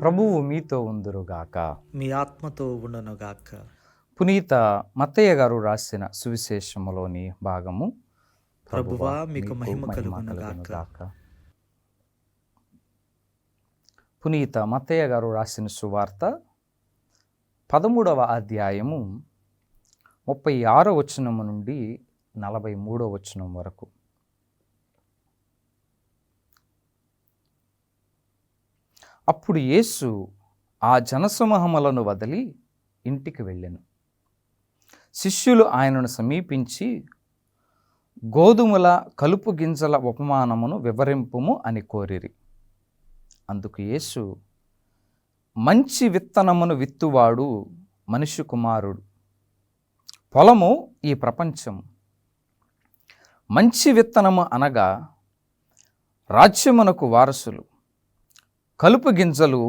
ప్రభువు మీతో ఉందురుగాక. మీ ఆత్మతో ఉండనుగాక. పునీత మత్తయ్య గారు రాసిన సువిశేషములోని భాగము. ప్రభువా మీకు మహిమ కలుగునుగాక. పునీత మత్తయ్య గారు రాసిన సువార్త 13వ అధ్యాయము 36వ వచనము నుండి 43వ వచనం వరకు. అప్పుడు యేసు ఆ జనసమూహములను వదిలి ఇంటికి వెళ్ళెను. శిష్యులు ఆయనను సమీపించి, గోధుమల కలుపు గింజల ఉపమానమును వివరింపుము అని కోరిరి. అందుకు యేసు, మంచి విత్తనమును విత్తువాడు మనుష్య కుమారుడు, పొలము ఈ ప్రపంచము. మంచి విత్తనము అనగా రాజ్యమునకు వారసులు, కలుపు గింజలు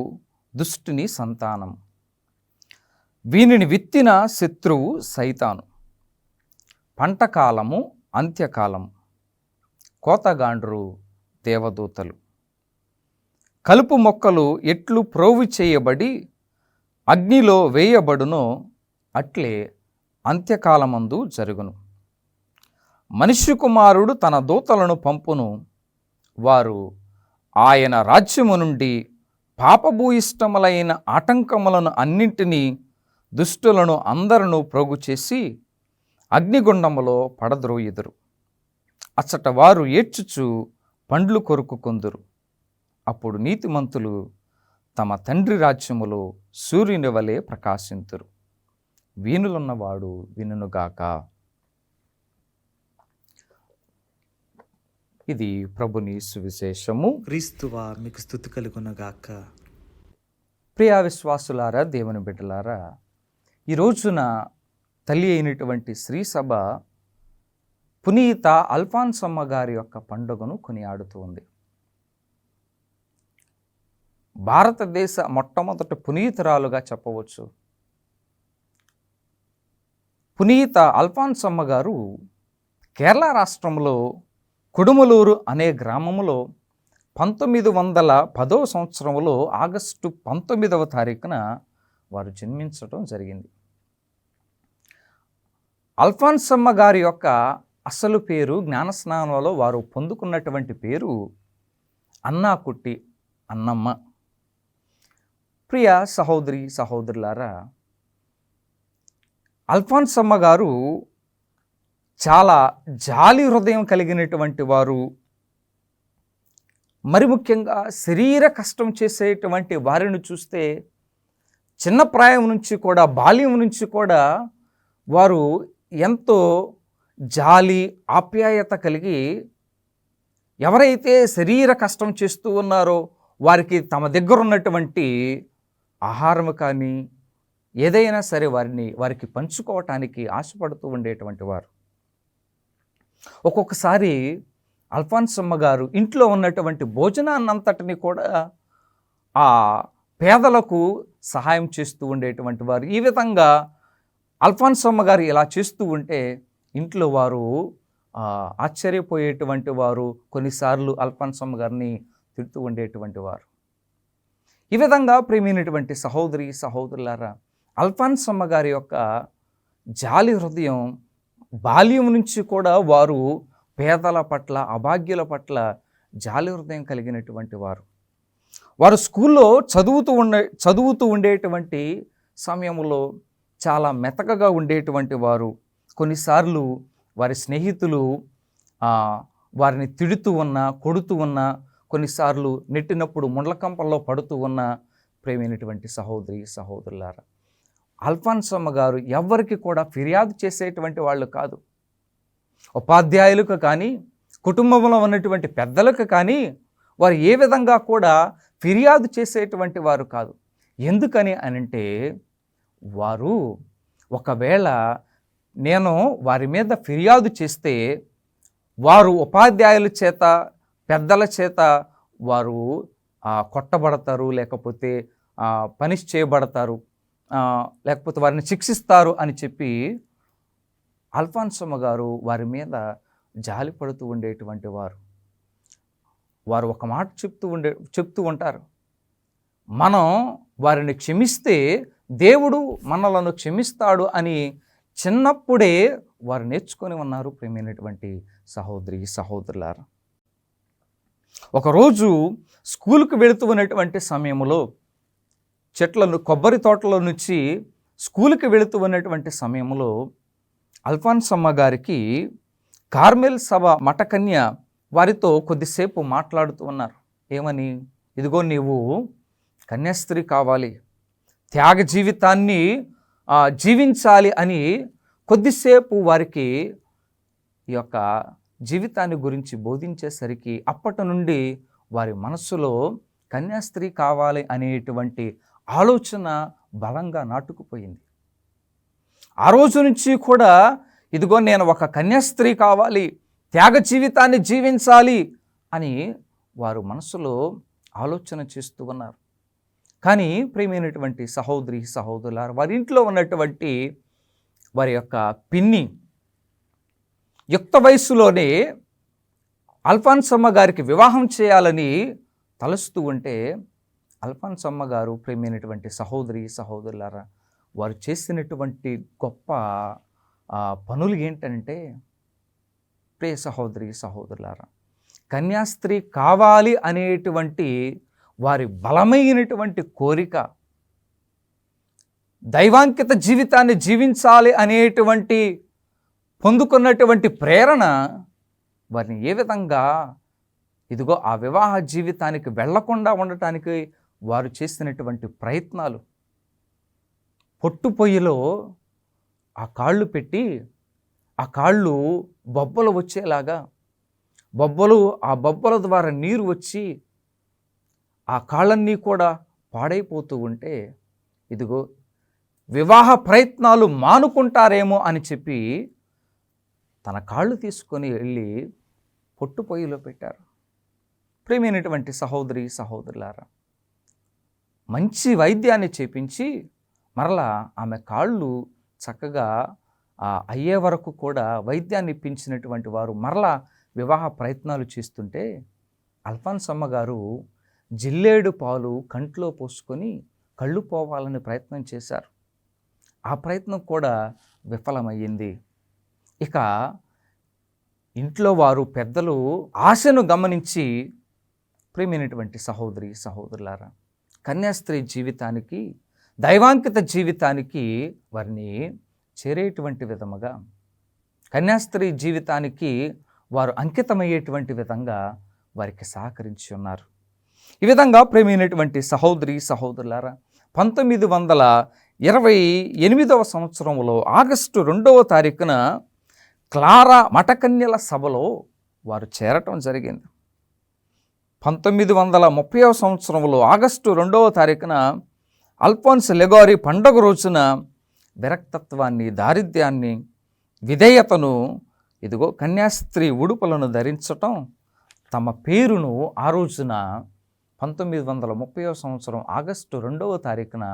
దుష్టుని సంతానం. వీనిని విత్తిన శత్రువు సైతాను. పంటకాలము అంత్యకాలము, కోతగాండ్రు దేవదూతలు. కలుపు మొక్కలు ఎట్లు ప్రోగు చేయబడి అగ్నిలో వేయబడునో అట్లే అంత్యకాలమందు జరుగును. మనుష్య కుమారుడు తన దూతలను పంపును, వారు ఆయన రాజ్యము నుండి పాపభూయిష్టములైన ఆటంకములను అన్నింటినీ దుష్టులను అందరూ ప్రోగు చేసి అగ్నిగుండములో పడద్రోయుదురు. అచ్చట వారు ఏడ్చుచు పండ్లు కొరుకుకొందురు. అప్పుడు నీతిమంతులు తమ తండ్రి రాజ్యములో సూర్యుని వలె ప్రకాశింతురు. వీనులున్నవాడు వినుగాక. ఇది ప్రభుని సువిశేషము. క్రీస్తువా మీకు స్తుతి కలుగునుగాక. ప్రియా విశ్వాసులారా, దేవుని బిడ్డలారా, ఈ రోజున తల్లి అయినటువంటి శ్రీ సభ పునీత అల్ఫాన్సమ్మ గారి యొక్క పండుగను కొనియాడుతూ ఉంది. భారతదేశ మొట్టమొదటి పునీతురాలుగా చెప్పవచ్చు. పునీత అల్ఫాన్సమ్మ గారు కేరళ రాష్ట్రంలో కుడుమలూరు అనే గ్రామంలో 1910వ సంవత్సరంలో ఆగస్టు 19వ తారీఖున వారు జన్మించడం జరిగింది. అల్ఫాన్సమ్మ గారి యొక్క అసలు పేరు, జ్ఞానస్నానంలో వారు పొందుకున్నటువంటి పేరు అన్నాకుట్టి అన్నమ్మ. ప్రియ సహోదరి సహోదరులారా, అల్ఫాన్సమ్మ గారు చాలా జాలి హృదయం కలిగినటువంటి వారు. మరి ముఖ్యంగా శరీర కష్టం చేసేటువంటి వారిని చూస్తే చిన్న ప్రాయం నుంచి కూడా, బాల్యం నుంచి కూడా వారు ఎంతో జాలి ఆప్యాయత కలిగి ఎవరైతే శరీర కష్టం చేస్తూ ఉన్నారో వారికి తమ దగ్గర ఉన్నటువంటి ఆహారము కానీ ఏదైనా సరే వారికి పంచుకోవటానికి ఆశపడుతూ ఉండేటువంటి వారు. ఒక్కొక్కసారి అల్ఫాన్సమ్మ గారు ఇంట్లో ఉన్నటువంటి భోజనాన్నంతటిని కూడా ఆ పేదలకు సహాయం చేస్తూ ఉండేటువంటి వారు. ఈ విధంగా అల్ఫాన్సమ్మ గారు ఇలా చేస్తూ ఉంటే ఇంట్లో వారు ఆశ్చర్యపోయేటువంటి వారు. కొన్నిసార్లు అల్ఫాన్సమ్మ గారిని తిడుతూ ఉండేటువంటి వారు. ఈ విధంగా ప్రేమైనటువంటి సహోదరి సహోదరులారా, అల్ఫాన్సమ్మ గారి యొక్క జాలి హృదయం బాల్యం నుంచి కూడా వారు పేదల పట్ల, అభాగ్యుల జాలి హృదయం కలిగినటువంటి వారు. వారు స్కూల్లో చదువుతూ ఉండేటువంటి సమయంలో చాలా మెతకగా ఉండేటువంటి వారు. కొన్నిసార్లు వారి స్నేహితులు వారిని తిడుతూ ఉన్నా, కొడుతూ ఉన్నా, కొన్నిసార్లు నెట్టినప్పుడు ముండ్లకంపల్లో పడుతూ ఉన్న ప్రేమైనటువంటి సహోదరి సహోదరులారా, అల్ఫాన్సమ్మ గారు ఎవ్వరికి కూడా ఫిర్యాదు చేసేటువంటి వాళ్ళు కాదు. ఉపాధ్యాయులకు కానీ, కుటుంబంలో ఉన్నటువంటి పెద్దలకు కానీ వారు ఏ విధంగా కూడా ఫిర్యాదు చేసేటువంటి వారు కాదు. ఎందుకని అనంటే, వారు ఒకవేళ నేను వారి మీద ఫిర్యాదు చేస్తే వారు ఉపాధ్యాయుల చేత, పెద్దల చేత వారు కొట్టబడతారు, లేకపోతే పనిష్ చేయబడతారు, లేకపోతే వారిని శిక్షిస్తారు అని చెప్పి అల్ఫాన్సమ్మ గారు వారి మీద జాలి పడుతూ ఉండేటువంటి వారు. వారు ఒక మాట చెప్తూ ఉంటారు, మనం వారిని క్షమిస్తే దేవుడు మనలను క్షమిస్తాడు అని చిన్నప్పుడే వారు నేర్చుకొని ఉన్నారు. ప్రియమైనటువంటి సహోదరి సహోదరులారా, ఒకరోజు స్కూల్కి వెళుతూ ఉన్నటువంటి సమయంలో కొబ్బరి తోటలో నుంచి స్కూల్కి వెళుతూ ఉన్నటువంటి సమయంలో అల్ఫాన్సమ్మ గారికి కార్మెల్ సభ మఠకన్య వారితో కొద్దిసేపు మాట్లాడుతూ ఉన్నారు. ఏమని? ఇదిగో నీవు కన్యాస్త్రీ కావాలి, త్యాగ జీవితాన్ని జీవించాలి అని కొద్దిసేపు వారికి ఈ యొక్క జీవితాన్ని గురించి బోధించేసరికి అప్పటి నుండి వారి మనస్సులో కన్యాస్త్రీ కావాలి అనేటువంటి ఆలోచన బలంగా నాటుకుపోయింది. ఆ రోజు నుంచి కూడా ఇదిగో నేను ఒక కన్యాస్త్రీ కావాలి, త్యాగ జీవితాన్ని జీవించాలి అని వారు మనసులో ఆలోచన చేస్తూ ఉన్నారు. కానీ ప్రియమైనటువంటి సహోదరి సహోదరులారా, వారి ఇంట్లో ఉన్నటువంటి వారి యొక్క పిన్ని యుక్త వయస్సులోనే అల్ఫాన్సమ్మ గారికి వివాహం చేయాలని తలుస్తూ ఉంటే అల్ఫాన్సమ్మ గారు ప్రియమైనటువంటి సహోదరి సహోదరులారా, వారు చేసినటువంటి గొప్ప పనులు ఏంటంటే, ప్రియ సహోదరి సహోదరులారా, కన్యాస్త్రీ కావాలి అనేటువంటి వారి బలమైనటువంటి కోరిక, దైవాంకిత జీవితాన్ని జీవించాలి అనేటువంటి పొందుకున్నటువంటి ప్రేరణ వారిని ఏ విధంగా ఇదిగో ఆ వివాహ జీవితానికి వెళ్లకుండా ఉండటానికి వారు చేసినటువంటి ప్రయత్నాలు. పొట్టుపొయ్యిలో ఆ కాళ్ళు పెట్టి ఆ కాళ్ళు బొబ్బలు వచ్చేలాగా, ఆ బొబ్బల ద్వారా నీరు వచ్చి ఆ కాళ్ళన్నీ కూడా పాడైపోతూ ఉంటే ఇదిగో వివాహ ప్రయత్నాలు మానుకుంటారేమో అని చెప్పి తన కాళ్ళు తీసుకొని వెళ్ళి పొట్టుపొయ్యిలో పెట్టారు. ప్రియమైనటువంటి సహోదరి సహోదరులారా, మంచి వైద్యాన్ని చేపించి మరలా ఆమె కాళ్ళు చక్కగా అయ్యే వరకు కూడా వైద్యాన్ని ఇప్పించినటువంటి వారు మరలా వివాహ ప్రయత్నాలు చేస్తుంటే అల్ఫాన్సమ్మ గారు జిల్లేడు పాలు కంట్లో పోసుకొని కళ్ళు పోవాలని ప్రయత్నం చేశారు. ఆ ప్రయత్నం కూడా విఫలమయ్యింది. ఇక ఇంట్లో వారు పెద్దలు ఆశను గమనించి ప్రియమైనటువంటి సహోదరి సహోదరులారా, కన్యాస్త్రీ జీవితానికి దైవాంకిత జీవితానికి వారిని చేరేటువంటి విధముగా, కన్యాస్త్రీ జీవితానికి వారు అంకితమయ్యేటువంటి విధంగా వారికి సహకరించి ఉన్నారు. ఈ విధంగా ప్రియమైనటువంటి సహోదరి సహోదరులారా, 1928వ సంవత్సరంలో ఆగస్టు 2వ తారీఖున క్లారా మఠకన్యల సభలో వారు చేరటం జరిగింది. 1930వ సంవత్సరంలో ఆగస్టు 2వ తారీఖున అల్ఫోన్స్ లెగారీ పండుగ రోజున విరక్తత్వాన్ని, దారిద్ర్యాన్ని, విధేయతను, ఇదిగో కన్యాస్త్రీ ఉడుపులను ధరించటం, తమ పేరును ఆ రోజున 1930వ సంవత్సరం ఆగస్టు 2వ తారీఖున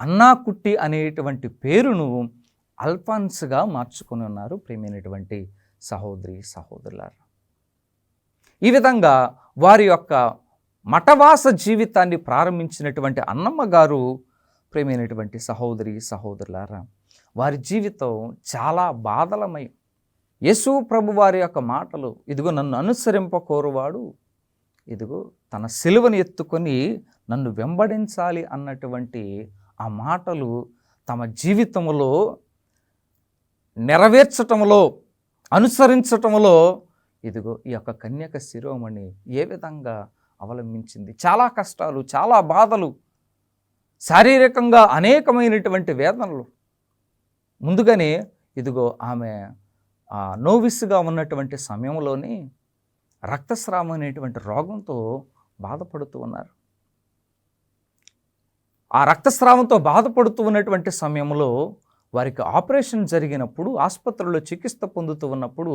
అన్నాకుట్టి అనేటువంటి పేరును అల్ఫాన్స్గా మార్చుకొని ఉన్నారు. ప్రియమైనటువంటి సహోదరి సహోదరులారా, ఈ విధంగా వారి యొక్క మఠవాస జీవితాన్ని ప్రారంభించినటువంటి అన్నమ్మ గారు, ప్రియమైనటువంటి సహోదరి సహోదరులారా, వారి జీవితం చాలా బాధలమయం. యేసు ప్రభు వారి యొక్క మాటలు, ఇదిగో నన్ను అనుసరింప కోరువాడు ఇదిగో తన సిలువను ఎత్తుకొని నన్ను వెంబడించాలి అన్నటువంటి ఆ మాటలు తమ జీవితంలో నెరవేర్చటంలో, అనుసరించటంలో ఇదిగో ఈ యొక్క కన్యక శిరోమణి ఏ విధంగా అవలంబించింది. చాలా కష్టాలు, చాలా బాధలు, శారీరకంగా అనేకమైనటువంటి వేదనలు. ముందుగానే ఇదిగో ఆమె నోవిస్గా ఉన్నటువంటి సమయంలోనే రక్తస్రావం అనేటువంటి రోగంతో బాధపడుతూ ఉన్నారు. ఆ రక్తస్రావంతో బాధపడుతూ ఉన్నటువంటి సమయంలో వారికి ఆపరేషన్ జరిగినప్పుడు, ఆసుపత్రిలో చికిత్స పొందుతూ ఉన్నప్పుడు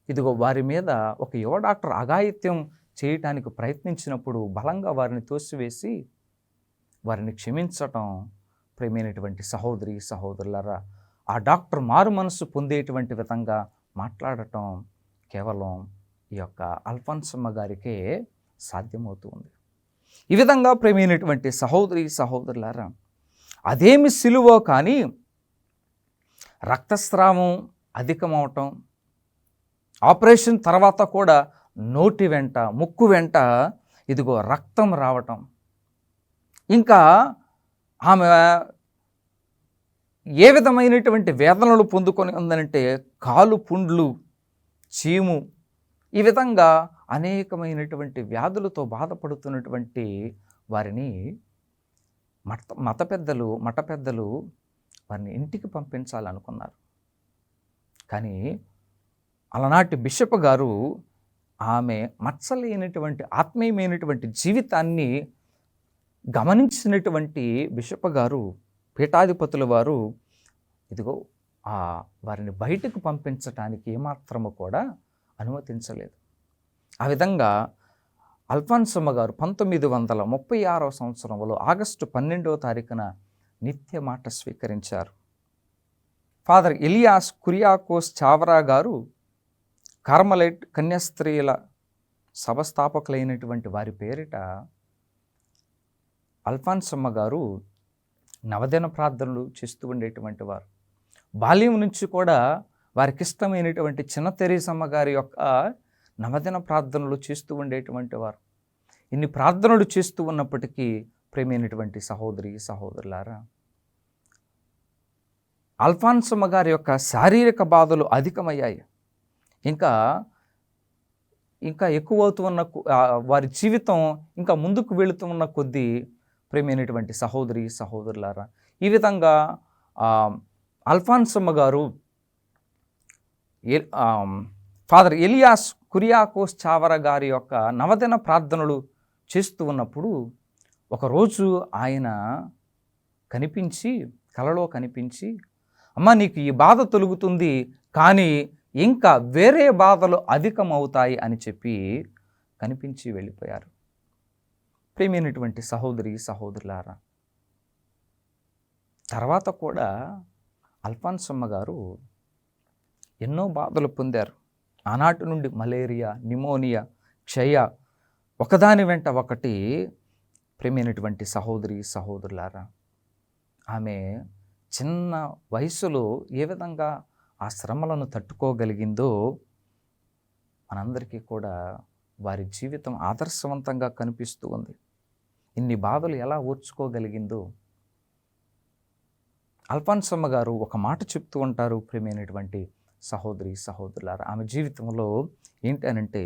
ఇదిగో వారి మీద ఒక యువ డాక్టర్ అఘాయిత్యం చేయటానికి ప్రయత్నించినప్పుడు బలంగా వారిని తోసివేసి వారిని క్షమించటం, ప్రియమైనటువంటి సహోదరి సహోదరులారా, ఆ డాక్టర్ మారు మనసు పొందేటువంటి విధంగా మాట్లాడటం కేవలం ఈ యొక్క అల్ఫాన్సమ్మ గారికే సాధ్యమవుతుంది. ఈ విధంగా ప్రేమైనటువంటి సహోదరి సహోదరులారా, అదేమి సిలువో కానీ రక్తస్రావం అధికమవటం, ఆపరేషన్ తర్వాత కూడా నోటి వెంట ముక్కు వెంట ఇదిగో రక్తం రావటం, ఇంకా ఆమె ఏ విధమైనటువంటి వేదనలు పొందుకొని ఉందనంటే కాలు పుండ్లు, చీము, ఈ విధంగా అనేకమైనటువంటి వ్యాధులతో బాధపడుతున్నటువంటి వారిని మత పెద్దలు వారిని ఇంటికి పంపించాలనుకున్నారు. కానీ అలనాటి బిషప్ గారు ఆమె మచ్చలేనటువంటి ఆత్మీయమైనటువంటి జీవితాన్ని గమనించినటువంటి బిషప్ గారు, పీఠాధిపతుల వారు ఇదిగో వారిని బయటకు పంపించటానికి ఏమాత్రము కూడా అనుమతించలేదు. ఆ విధంగా అల్ఫాన్సమ్మ గారు 1936 సంవత్సరంలో ఆగస్టు 12వ తారీఖున నిత్య మాట స్వీకరించారు. ఫాదర్ ఎలియాస్ కురియాకోస్ చావరా గారు కార్మలైట్ కన్యాస్త్రీల సభస్థాపకులైనటువంటి వారి పేరిట అల్ఫాన్సమ్మ గారు నవదిన ప్రార్థనలు చేస్తూ ఉండేటువంటి వారు. బాల్యం నుంచి కూడా వారికి ఇష్టమైనటువంటి చిన్న తెరీసమ్మ గారి యొక్క నవదిన ప్రార్థనలు చేస్తూ ఉండేటువంటి వారు. ఇన్ని ప్రార్థనలు చేస్తూ ఉన్నప్పటికీ ప్రేమైనటువంటి సహోదరి సహోదరులారా, అల్ఫాన్సమ్మ గారి యొక్క శారీరక బాధలు అధికమయ్యాయి. ఇంకా ఎక్కువవుతూ ఉన్న వారి జీవితం ఇంకా ముందుకు వెళుతూ ఉన్న కొద్దీ ప్రేమైనటువంటి సహోదరి సహోదరులారా, ఈ విధంగా అల్ఫాన్సమ్మ గారు ఫాదర్ ఎలియాస్ కురియాకోస్ చావరా గారి యొక్క నవదిన ప్రార్థనలు చేస్తూ ఉన్నప్పుడు ఒకరోజు ఆయన కలలో కనిపించి, అమ్మ నీకు ఈ బాధ తొలుగుతుంది, కానీ ఇంకా వేరే బాధలు అధికమవుతాయి అని చెప్పి కనిపించి వెళ్ళిపోయారు. ప్రేమైనటువంటి సహోదరి సహోదరులారా, తర్వాత కూడా అల్ఫాన్సమ్మ గారు ఎన్నో బాధలు పొందారు. ఆనాటి నుండి మలేరియా, నిమోనియా, క్షయ ఒకదాని వెంట ఒకటి. ప్రేమైనటువంటి సహోదరి సహోదరులారా, ఆమె చిన్న వయసులో ఏ విధంగా ఆ శ్రమలను తట్టుకోగలిగిందో మనందరికీ కూడా వారి జీవితం ఆదర్శవంతంగా కనిపిస్తూ ఉంది. ఇన్ని బాధలు ఎలా ఓర్చుకోగలిగిందో అల్ఫాన్సమ్మ గారు ఒక మాట చెప్తూ ఉంటారు. ప్రేమైనటువంటి సహోదరి సహోదరులారా, ఆమె జీవితంలో ఏంటనంటే,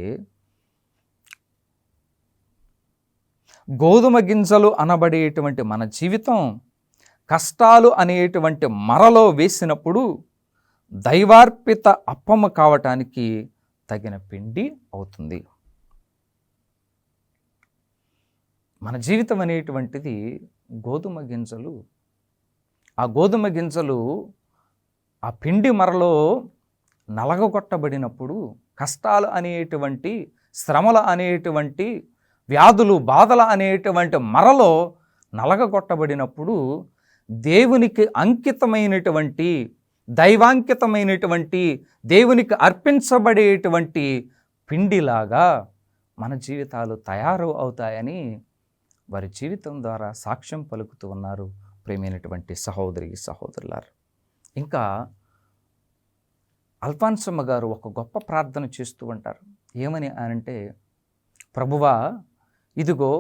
గోధుమ గింజలు అనబడేటువంటి మన జీవితం కష్టాలు అనేటువంటి మరలో వేసినప్పుడు దైవార్పిత అప్పము కావటానికి తగిన పిండి అవుతుంది. మన జీవితం అనేటువంటిది గోధుమ గింజలు. ఆ గోధుమ గింజలు ఆ పిండి మరలో నలగొట్టబడినప్పుడు, కష్టాలు అనేటువంటి, శ్రమలు అనేటువంటి, వ్యాధులు బాధలు అనేటువంటి మరలో నలగొట్టబడినప్పుడు దేవునికి అంకితమైనటువంటి, దైవాంకితమైనటువంటి, దేవునికి అర్పించబడేటువంటి పిండిలాగా మన జీవితాలు తయారు అవుతాయని వారి జీవితం ద్వారా సాక్ష్యం పలుకుతూ ఉన్నారు. ప్రేమైనటువంటి సహోదరి సహోదరులారు, ఇంకా అల్ఫాన్సమ్మ గారు ఒక గొప్ప ప్రార్థన చేస్తూ ఉంటారు. ఏమని అంటే, ప్రభువా ఇదిగో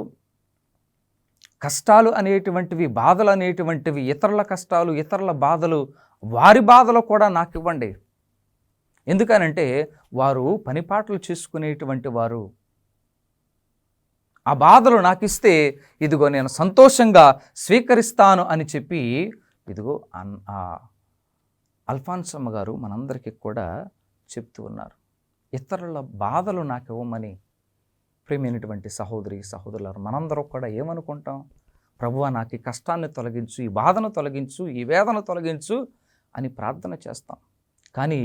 కష్టాలు అనేటువంటివి, బాధలు అనేటువంటివి, ఇతరుల కష్టాలు, ఇతరుల బాధలు, వారి బాధలు కూడా నాకు ఇవ్వండి. ఎందుకనంటే వారు పనిపాట్లు చేసుకునేటువంటి వారు. ఆ బాధలు నాకు ఇస్తే ఇదిగో నేను సంతోషంగా స్వీకరిస్తాను అని చెప్పి ఇదిగో అల్ఫాన్సమ్మ గారు మనందరికీ కూడా చెప్తూ ఉన్నారు. ఇతరుల బాధలు నాకు ఇవ్వమని. ప్రేమైనటువంటి సహోదరి సహోదరులారు, మనందరూ కూడా ఏమనుకుంటాం? ప్రభువా నాకు ఈ కష్టాన్ని తొలగించు, ఈ బాధను తొలగించు, ఈ వేదన తొలగించు అని ప్రార్థన చేస్తాం. కానీ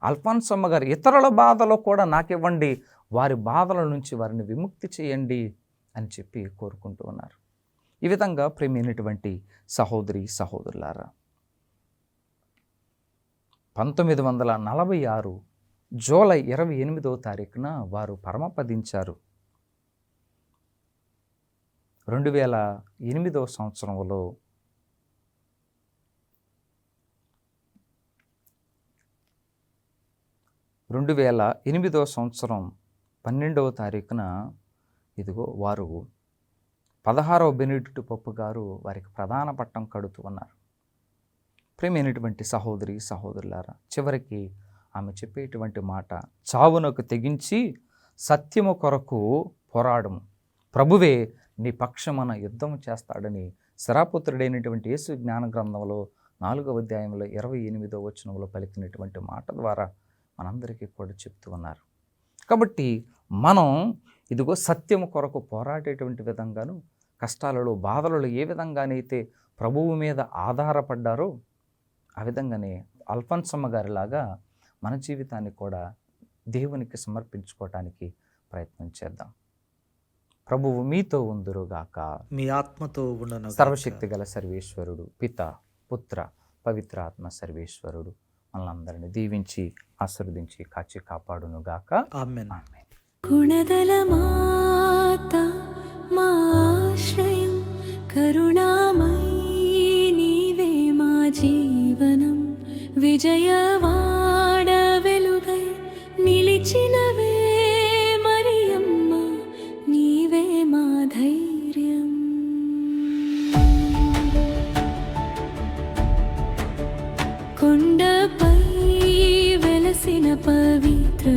అల్ఫాన్సమ్మ గారు ఇతరుల బాధలో కూడా నాకివ్వండి, వారి బాధల నుంచి వారిని విముక్తి చేయండి అని చెప్పి కోరుకుంటూ ఉన్నారు. ఈ విధంగా ప్రేమైనటువంటి సహోదరి సహోదరులారా, 1946 జూలై 28వ తారీఖున వారు పరమపదించారు. 2008 సంవత్సరంలో సంవత్సరం 12వ తారీఖున ఇదిగో వారు 16వ బెనిడిక్ట్ పప్పు గారు వారికి ప్రధాన పట్టం కడుతూ ఉన్నారు. ప్రియమైనటువంటి సహోదరి సహోదరులారా, చివరికి ఆమె చెప్పేటువంటి మాట, చావునకు తెగించి సత్యము కొరకు పోరాడము, ప్రభువే నీ పక్షమున యుద్ధం చేస్తాడని శరాపుత్రుడైనటువంటి యేసు జ్ఞాన గ్రంథంలో 4వ అధ్యాయంలో 28వ వచనంలో పలికినటువంటి మాట ద్వారా మనందరికీ కూడా చెప్తూ ఉన్నారు. కాబట్టి మనం ఇదిగో సత్యము కొరకు పోరాడేటువంటి విధంగాను, కష్టాలలో బాధలలో ఏ విధంగానైతే ప్రభువు మీద ఆధారపడ్డారో ఆ విధంగానే అల్ఫాన్సమ్మ గారిలాగా మన జీవితాన్ని కూడా దేవునికి సమర్పించుకోవటానికి ప్రయత్నం చేద్దాం. ప్రభువు మీతో ఉందురుగాక. మీ ఆత్మతో ఉండను. సర్వశక్తి గల సర్వేశ్వరుడు, పిత, పుత్ర, పవిత్రాత్మ సర్వేశ్వరుడు మనందరిని దీవించి ఆశీర్వదించి కాచి కాపాడునుగాక. ఆమేన్. ఆమేన్. గుణదల మాత మా ఆశ్రయం, కరుణామయీ నీవే మా జీవనం, విజయవాడ వెలుగై నిలిచినవే మరియమ్మ, నీవే మా ధైర్యం. కొండపై వెలసిన పవిత్ర